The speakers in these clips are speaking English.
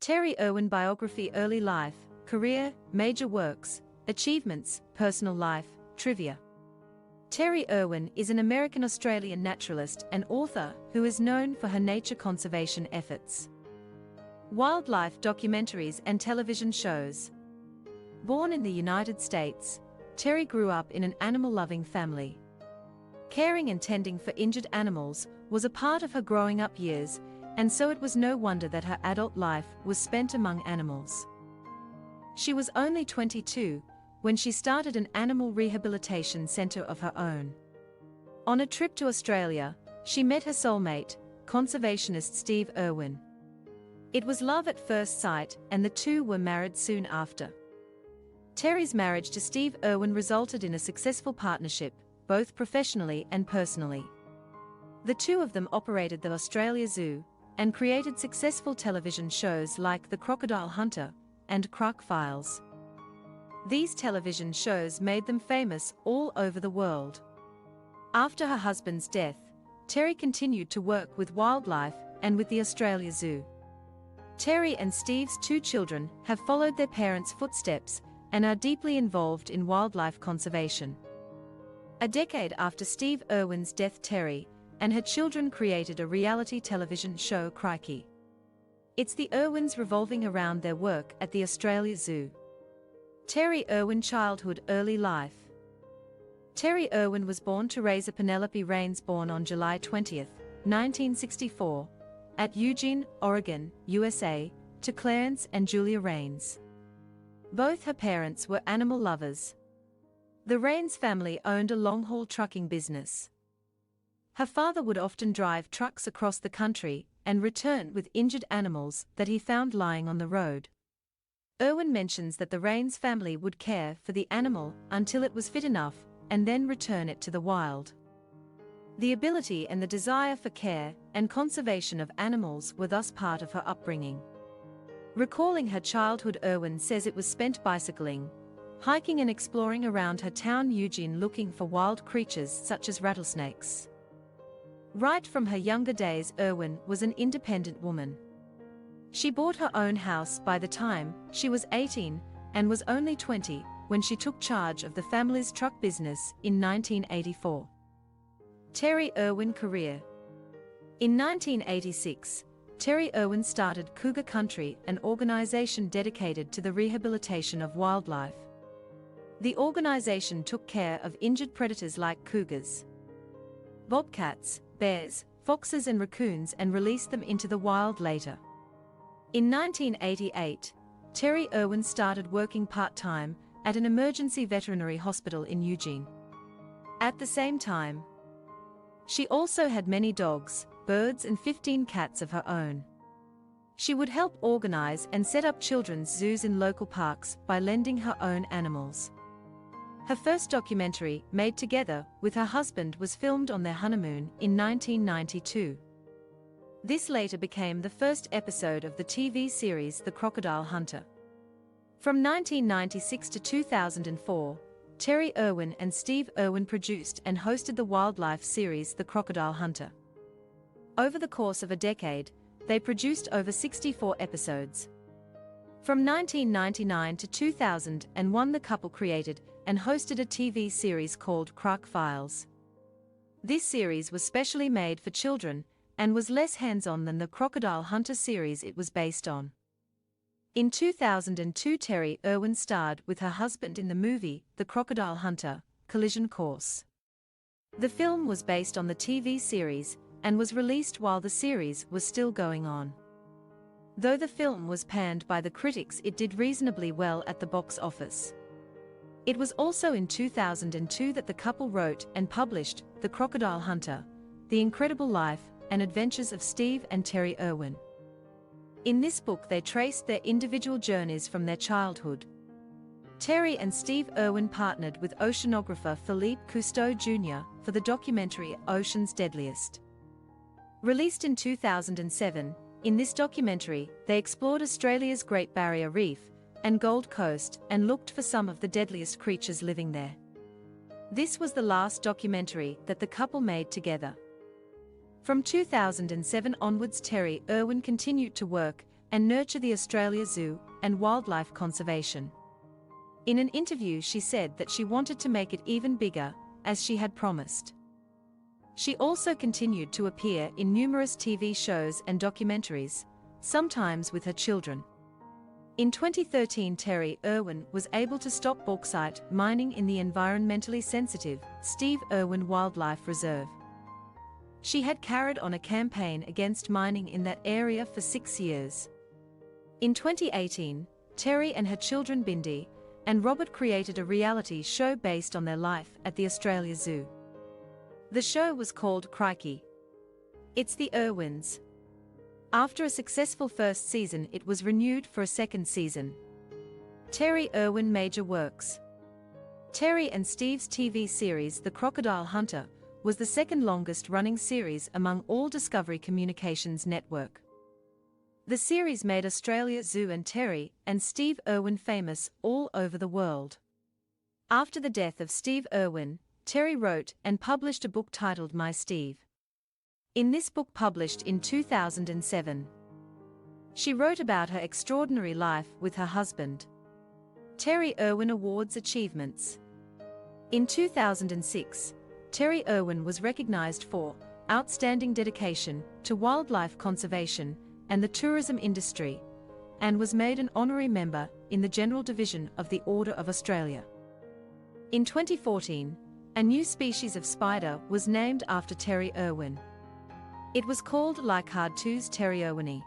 Terri Irwin Biography. Early life, career, major works, achievements, personal life, trivia. Terri Irwin is an American-Australian naturalist and author who is known for her nature conservation efforts, wildlife documentaries and television shows. Born in the United States, Terri grew up in an animal-loving family. Caring and tending for injured animals was a part of her growing up years, and so it was no wonder that her adult life was spent among animals. She was only 22 when she started an animal rehabilitation center of her own. On a trip to Australia, she met her soulmate, conservationist Steve Irwin. It was love at first sight, and the two were married soon after. Terri's marriage to Steve Irwin resulted in a successful partnership, both professionally and personally. The two of them operated the Australia Zoo and created successful television shows like The Crocodile Hunter and Croc Files. These television shows made them famous all over the world. After her husband's death, Terri continued to work with wildlife and with the Australia Zoo. Terri and Steve's two children have followed their parents' footsteps and are deeply involved in wildlife conservation. A decade after Steve Irwin's death, Terri and her children created a reality television show, Crikey. It's the Irwins revolving around their work at the Australia Zoo. Terri Irwin. Childhood. Early life. Terri Irwin was born to Raiser Penelope Rains, born on July 20, 1964, at Eugene, Oregon, USA, to Clarence and Julia Rains. Both her parents were animal lovers. The Rains family owned a long-haul trucking business. Her father would often drive trucks across the country and return with injured animals that he found lying on the road. Irwin mentions that the Rains family would care for the animal until it was fit enough and then return it to the wild. The ability and the desire for care and conservation of animals were thus part of her upbringing. Recalling her childhood, Irwin says it was spent bicycling, hiking and exploring around her town Eugene, looking for wild creatures such as rattlesnakes. Right from her younger days, Irwin was an independent woman. She bought her own house by the time she was 18 and was only 20 when she took charge of the family's truck business in 1984. Terri Irwin. Career. In 1986, Terri Irwin started Cougar Country, an organization dedicated to the rehabilitation of wildlife. The organization took care of injured predators like cougars, bobcats, bears, foxes and raccoons and released them into the wild later. In 1988, Terri Irwin started working part-time at an emergency veterinary hospital in Eugene. At the same time, she also had many dogs, birds and 15 cats of her own. She would help organize and set up children's zoos in local parks by lending her own animals. Her first documentary, made together with her husband, was filmed on their honeymoon in 1992. This later became the first episode of the TV series The Crocodile Hunter. From 1996 to 2004, Terri Irwin and Steve Irwin produced and hosted the wildlife series The Crocodile Hunter. Over the course of a decade, they produced over 64 episodes. From 1999 to 2001, the couple created and hosted a TV series called Croc Files. This series was specially made for children and was less hands-on than the Crocodile Hunter series it was based on. In 2002, Terri Irwin starred with her husband in the movie The Crocodile Hunter: Collision Course. The film was based on the TV series and was released while the series was still going on. Though the film was panned by the critics, it did reasonably well at the box office. It was also in 2002 that the couple wrote and published The Crocodile Hunter: The Incredible Life and Adventures of Steve and Terri Irwin. In this book they traced their individual journeys from their childhood. Terri and Steve Irwin partnered with oceanographer Philippe Cousteau Jr. for the documentary Ocean's Deadliest. Released in 2007, in this documentary, they explored Australia's Great Barrier Reef and Gold Coast and looked for some of the deadliest creatures living there. This was the last documentary that the couple made together. From 2007 onwards, Terri Irwin continued to work and nurture the Australia Zoo and wildlife conservation. In an interview, she said that she wanted to make it even bigger, as she had promised. She also continued to appear in numerous TV shows and documentaries, sometimes with her children. In 2013, Terri Irwin was able to stop bauxite mining in the environmentally sensitive Steve Irwin Wildlife Reserve. She had carried on a campaign against mining in that area for 6 years. In 2018, Terri and her children Bindi and Robert created a reality show based on their life at the Australia Zoo. The show was called Crikey. It's the Irwins. After a successful first season, it was renewed for a second season. Terri Irwin Major Works. Terri and Steve's TV series The Crocodile Hunter was the second longest running series among all Discovery Communications network. The series made Australia Zoo and Terri and Steve Irwin famous all over the world. After the death of Steve Irwin, Terri wrote and published a book titled My Steve. In this book, published in 2007, she wrote about her extraordinary life with her husband. Terri Irwin Awards Achievements. In 2006, Terri Irwin was recognized for outstanding dedication to wildlife conservation and the tourism industry, and was made an honorary member in the General Division of the Order of Australia. In 2014, a new species of spider was named after Terri Irwin. It was called Leichhardt-Too's Terri Irwini.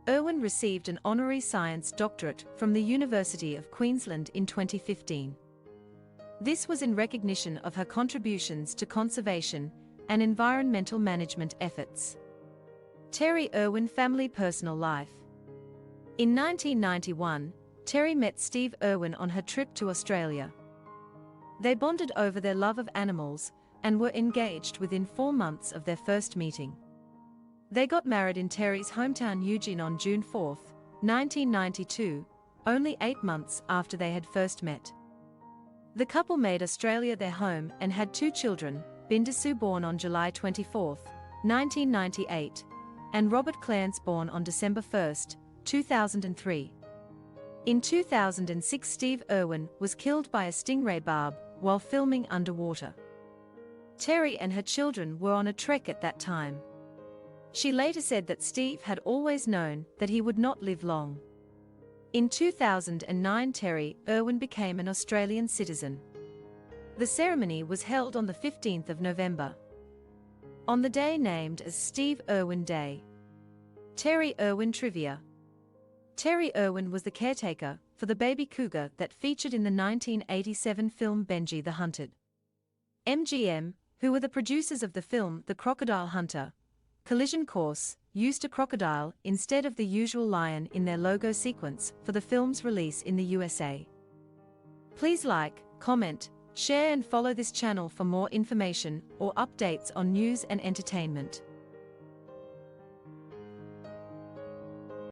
Irwin received an honorary science doctorate from the University of Queensland in 2015. This was in recognition of her contributions to conservation and environmental management efforts. Terri Irwin Family Personal Life. In 1991, Terri met Steve Irwin on her trip to Australia. They bonded over their love of animals and were engaged within 4 months of their first meeting. They got married in Terri's hometown Eugene on June 4, 1992, only 8 months after they had first met. The couple made Australia their home and had 2 children, Bindasu born on July 24, 1998, and Robert Clarence born on December 1, 2003. In 2006, Steve Irwin was killed by a stingray barb while filming underwater. Terri and her children were on a trek at that time. She later said that Steve had always known that he would not live long. In 2009, Terri Irwin became an Australian citizen. The ceremony was held on the 15th of November, on the day named as Steve Irwin Day. Terri Irwin Trivia. Terri Irwin was the caretaker for the baby cougar that featured in the 1987 film Benji the Hunted. MGM, who were the producers of the film The Crocodile Hunter, Collision Course, used a crocodile instead of the usual lion in their logo sequence for the film's release in the USA. Please like, comment, share and follow this channel for more information or updates on news and entertainment.